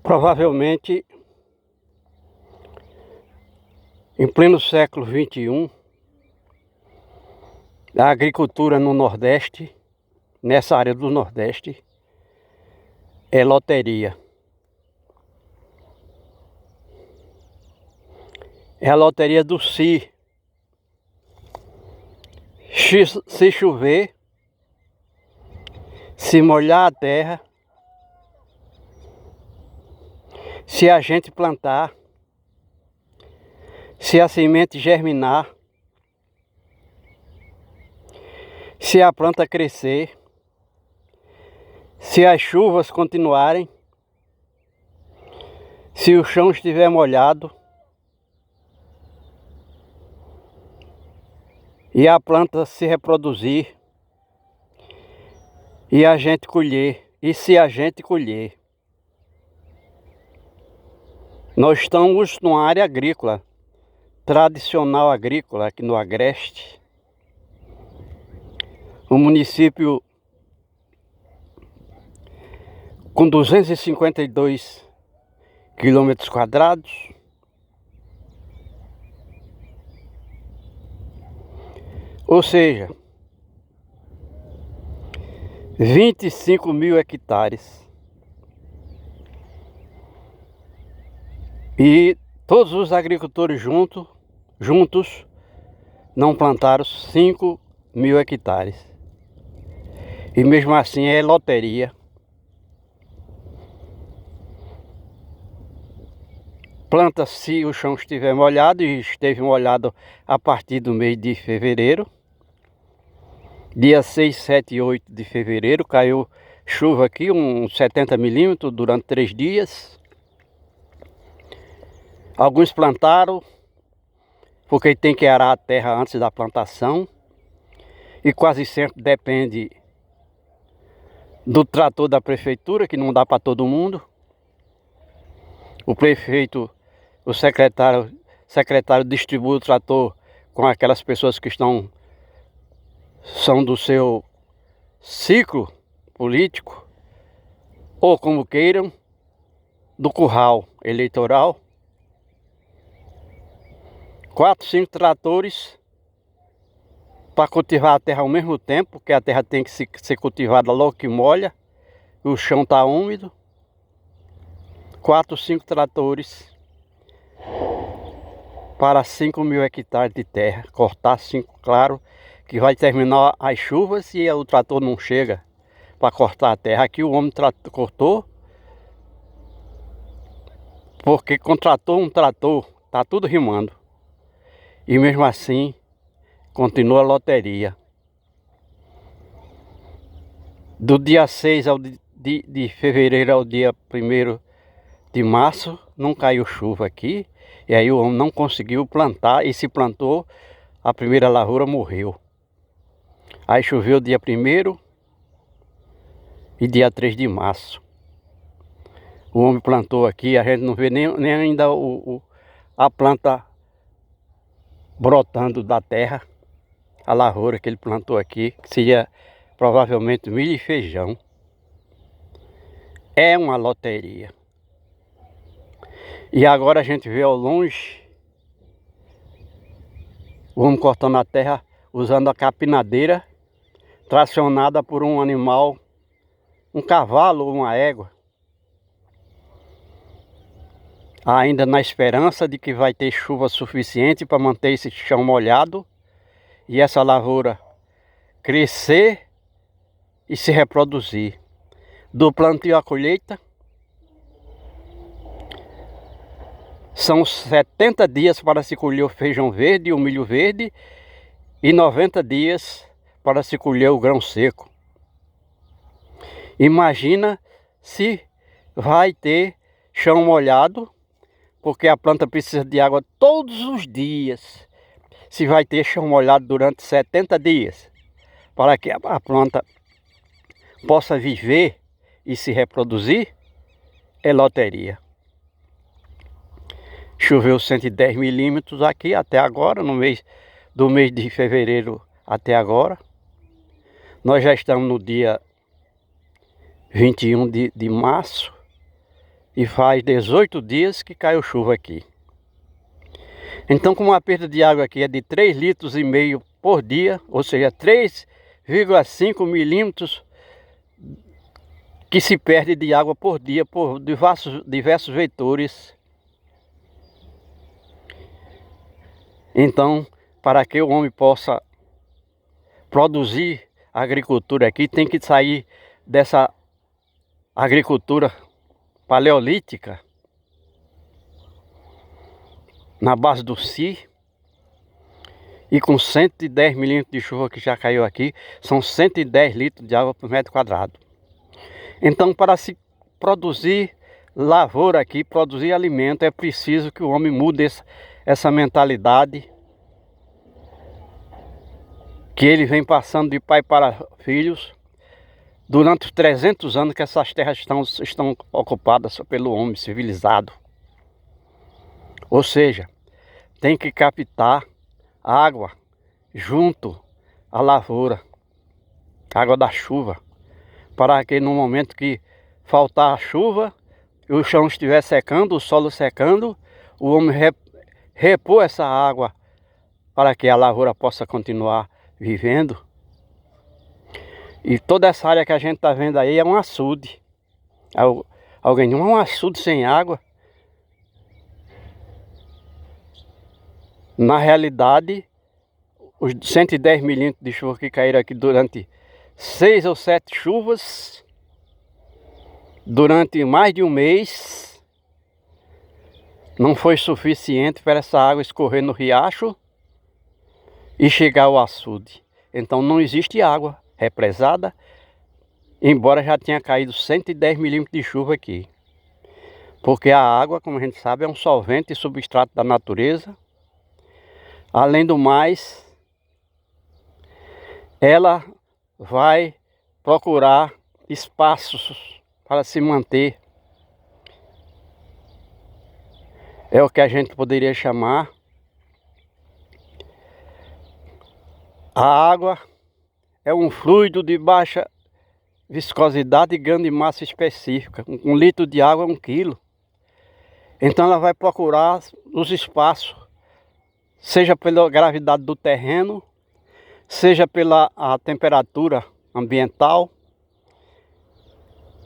Provavelmente, em pleno século XXI, a agricultura no Nordeste, nessa área do Nordeste, é loteria. É a loteria do se. Se chover, se molhar a terra, se a gente plantar, se a semente germinar, se a planta crescer, se as chuvas continuarem, se o chão estiver molhado e a planta se reproduzir e a gente colher, e se a gente colher. Nós estamos numa área agrícola, tradicional agrícola, aqui no Agreste. Um município com 252 quilômetros quadrados. Ou seja, 25 mil hectares. E todos os agricultores juntos não plantaram 5 mil hectares. E mesmo assim é loteria. Planta se o chão estiver molhado, e esteve molhado a partir do mês de fevereiro. Dia 6, 7 e 8 de fevereiro caiu chuva aqui, uns 70 milímetros durante 3 dias. Alguns plantaram, porque tem que arar a terra antes da plantação. E quase sempre depende do trator da prefeitura, que não dá para todo mundo. O prefeito, o secretário distribui o trator com aquelas pessoas que são do seu ciclo político, ou como queiram, do curral eleitoral. 4, 5 tratores para cultivar a terra ao mesmo tempo, porque a terra tem que ser cultivada logo que molha, o chão está úmido. 4, 5 tratores para 5 mil hectares de terra. Cortar 5, claro, que vai terminar as chuvas e o trator não chega para cortar a terra. Aqui o homem cortou, porque contratou um trator, está tudo rimando. E mesmo assim, continua a loteria. Do dia 6 de fevereiro ao dia 1º de março, não caiu chuva aqui. E aí o homem não conseguiu plantar, e se plantou, a primeira lavoura morreu. Aí choveu dia 1º e dia 3 de março. O homem plantou aqui, a gente não vê nem ainda a planta brotando da terra, a lavoura que ele plantou aqui, que seria provavelmente milho e feijão. É uma loteria. E agora a gente vê ao longe o homem cortando a terra usando a capinadeira, tracionada por um animal, um cavalo ou uma égua. Ainda na esperança de que vai ter chuva suficiente para manter esse chão molhado e essa lavoura crescer e se reproduzir. Do plantio à colheita são 70 dias para se colher o feijão verde e o milho verde, e 90 dias para se colher o grão seco. Imagina se vai ter chão molhado, porque a planta precisa de água todos os dias. Se vai ter chão molhado durante 70 dias, para que a planta possa viver e se reproduzir, é loteria. Choveu 110 milímetros aqui até agora, do mês de fevereiro até agora. Nós já estamos no dia 21 de março E faz 18 dias que caiu chuva aqui. Então, como a perda de água aqui é de 3,5 litros por dia, ou seja, 3,5 milímetros que se perde de água por dia por diversos vetores. Então, para que o homem possa produzir agricultura aqui, tem que sair dessa agricultura paleolítica, na base do Si, e com 110 milímetros de chuva que já caiu aqui, são 110 litros de água por metro quadrado. Então, para se produzir lavoura aqui, produzir alimento, é preciso que o homem mude essa mentalidade que ele vem passando de pai para filhos durante os 300 anos que essas terras estão ocupadas pelo homem civilizado. Ou seja, tem que captar água junto à lavoura, água da chuva, para que no momento que faltar a chuva, o chão estiver secando, o solo secando, o homem repor essa água para que a lavoura possa continuar vivendo. E toda essa área que a gente está vendo aí é um açude. Alguém diz, um açude sem água? Na realidade, os 110 milímetros de chuva que caíram aqui durante 6 ou 7 chuvas, durante mais de um mês, não foi suficiente para essa água escorrer no riacho e chegar ao açude. Então não existe água represada, embora já tenha caído 110 milímetros de chuva aqui. Porque a água, como a gente sabe, é um solvente e substrato da natureza. Além do mais, ela vai procurar espaços para se manter. É o que a gente poderia chamar a água é um fluido de baixa viscosidade e grande massa específica. 1 litro de água é 1 quilo. Então ela vai procurar os espaços, seja pela gravidade do terreno, seja pela temperatura ambiental,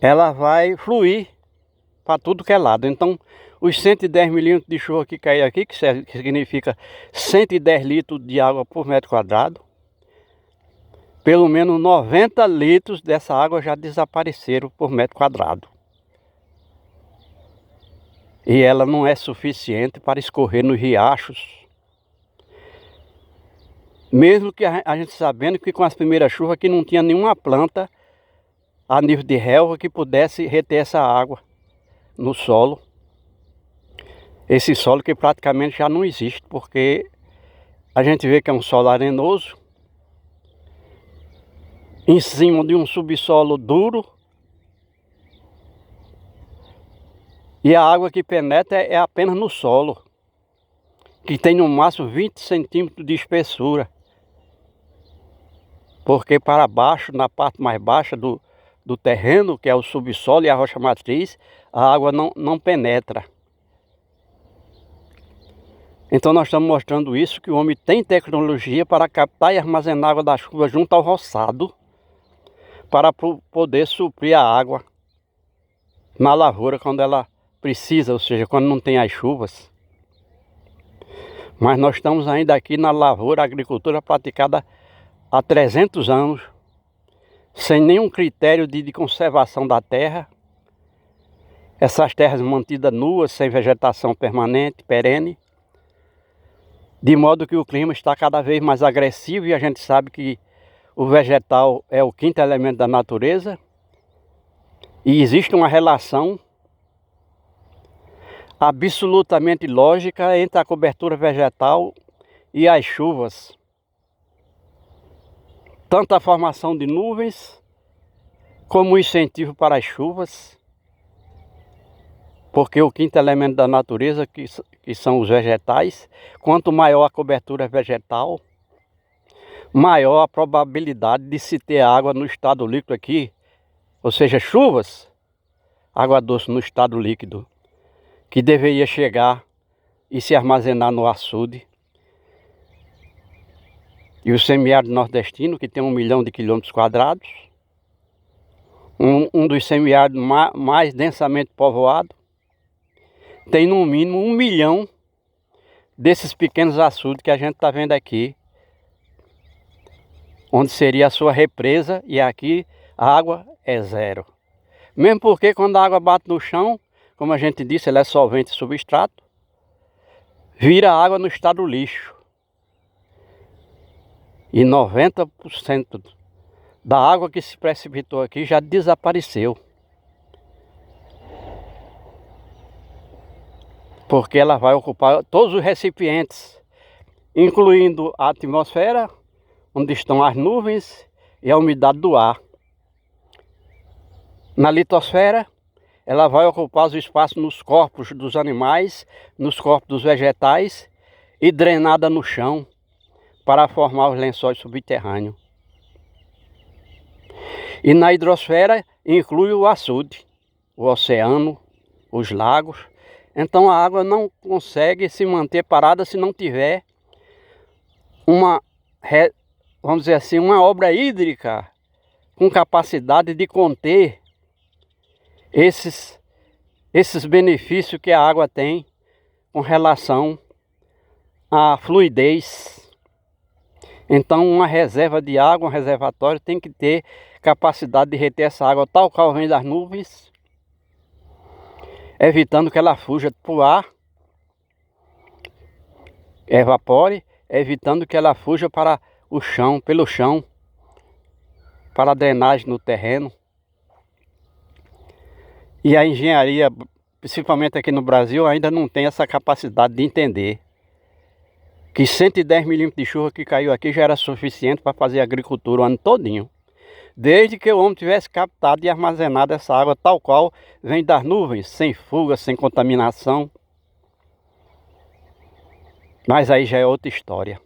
ela vai fluir para tudo que é lado. Então, os 110 milímetros de chuva que caiu aqui, que significa 110 litros de água por metro quadrado, pelo menos 90 litros dessa água já desapareceram por metro quadrado. E ela não é suficiente para escorrer nos riachos. Mesmo que a gente sabendo que com as primeiras chuvas aqui não tinha nenhuma planta a nível de relva que pudesse reter essa água no solo. Esse solo que praticamente já não existe, porque a gente vê que é um solo arenoso, em cima de um subsolo duro, e a água que penetra é apenas no solo, que tem no máximo 20 centímetros de espessura. Porque para baixo, na parte mais baixa do terreno, que é o subsolo e a rocha matriz, a água não penetra. Então nós estamos mostrando isso, que o homem tem tecnologia para captar e armazenar água da chuva junto ao roçado, para poder suprir a água na lavoura quando ela precisa, ou seja, quando não tem as chuvas. Mas nós estamos ainda aqui na lavoura, agricultura praticada há 300 anos, sem nenhum critério de conservação da terra. Essas terras mantidas nuas, sem vegetação permanente, perene, de modo que o clima está cada vez mais agressivo, e a gente sabe que o vegetal é o 5º elemento da natureza, e existe uma relação absolutamente lógica entre a cobertura vegetal e as chuvas. Tanto a formação de nuvens, como o incentivo para as chuvas, porque o 5º elemento da natureza, que são os vegetais, quanto maior a cobertura vegetal, maior a probabilidade de se ter água no estado líquido aqui, ou seja, chuvas, água doce no estado líquido, que deveria chegar e se armazenar no açude. E o semiárido nordestino, que tem 1 milhão de quilômetros quadrados, um dos semiáridos mais densamente povoados, tem no mínimo 1 milhão desses pequenos açudes que a gente está vendo aqui, onde seria a sua represa, e aqui a água é zero. Mesmo porque quando a água bate no chão, como a gente disse, ela é solvente e substrato, vira água no estado lixo. E 90% da água que se precipitou aqui já desapareceu. Porque ela vai ocupar todos os recipientes, incluindo a atmosfera, onde estão as nuvens e a umidade do ar. Na litosfera, ela vai ocupar os espaços nos corpos dos animais, nos corpos dos vegetais e drenada no chão para formar os lençóis subterrâneos. E na hidrosfera inclui o açude, o oceano, os lagos. Então a água não consegue se manter parada se não tiver vamos dizer assim, uma obra hídrica com capacidade de conter esses benefícios que a água tem com relação à fluidez. Então uma reserva de água, um reservatório, tem que ter capacidade de reter essa água tal qual vem das nuvens, evitando que ela fuja para o ar, evapore, evitando que ela fuja para o chão, pelo chão, para a drenagem no terreno. E a engenharia, principalmente aqui no Brasil, ainda não tem essa capacidade de entender que 110 milímetros de chuva que caiu aqui já era suficiente para fazer agricultura o ano todinho, desde que o homem tivesse captado e armazenado essa água tal qual vem das nuvens, sem fuga, sem contaminação. Mas aí já é outra história.